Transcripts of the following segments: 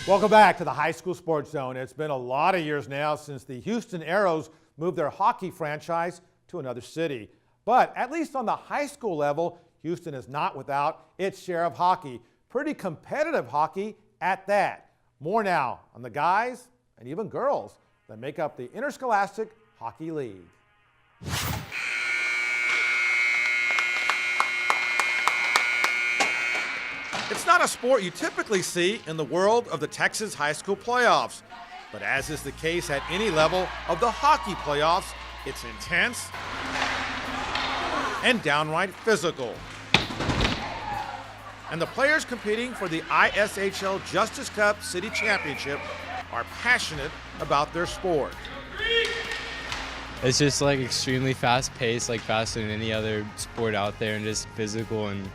Welcome back to the High School Sports Zone. It's been a lot of years now since the Houston Aeros moved their hockey franchise to another city. But at least on the high school level, Houston is not without its share of hockey. Pretty competitive hockey at that. More now on the guys and even girls that make up the Interscholastic Hockey League. It's not a sport you typically see in the world of the Texas high school playoffs. But as is the case at any level of the hockey playoffs, it's intense and downright physical. And the players competing for the ISHL Justice Cup City Championship are passionate about their sport. It's just like extremely fast paced, like faster than any other sport out there, and just physical, and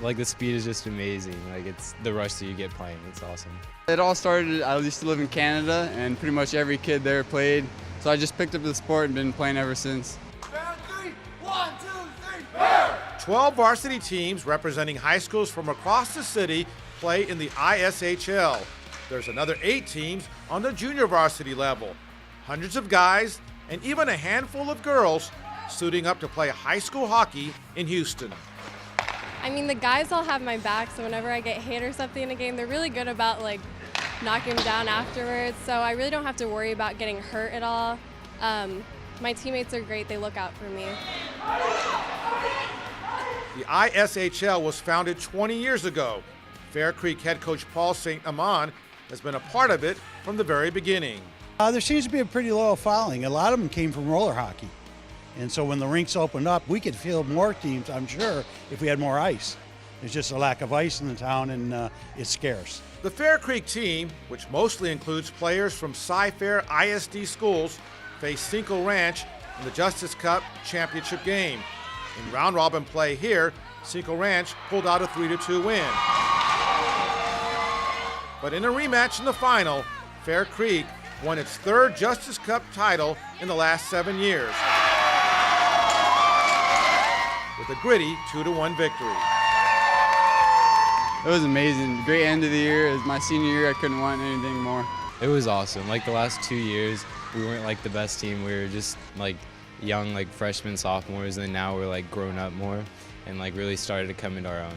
like the speed is just amazing. Like it's the rush that you get playing. It's awesome. It all started, I used to live in Canada, and pretty much every kid there played. So I just picked up the sport and been playing ever since. 12 varsity teams representing high schools from across the city play in the ISHL. There's another 8 teams on the junior varsity level. Hundreds of guys and even a handful of girls suiting up to play high school hockey in Houston. I mean, the guys all have my back, so whenever I get hit or something in a game, they're really good about like knocking them down afterwards, so I really don't have to worry about getting hurt at all. My teammates are great, they look out for me. The ISHL was founded 20 years ago. Fair Creek head coach Paul St. Amand has been a part of it from the very beginning. There seems to be a pretty loyal following. A lot of them came from roller hockey. And so when the rinks opened up, we could field more teams, I'm sure, if we had more ice. There's just a lack of ice in the town, and it's scarce. The Fair Creek team, which mostly includes players from Cy-Fair ISD schools, faced Cinco Ranch in the Justice Cup championship game. In round-robin play here, Cinco Ranch pulled out a 3-2 win. But in a rematch in the final, Fair Creek won its 3rd Justice Cup title in the last 7 years, with a gritty 2-1 victory. It was amazing. Great end of the year. It was my senior year. I couldn't want anything more. It was awesome. Like the last 2 years, we weren't like the best team. We were just like young, like freshmen, sophomores, and now we're like grown up more and like really started to come into our own.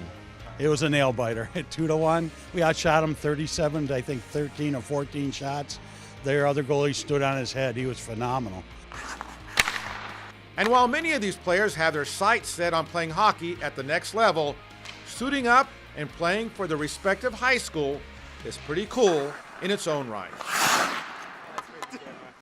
It was a nail biter at 2-1. We outshot them 37 to I think 13 or 14 shots. Their other goalie stood on his head. He was phenomenal. And while many of these players have their sights set on playing hockey at the next level, suiting up and playing for the respective high school is pretty cool in its own right.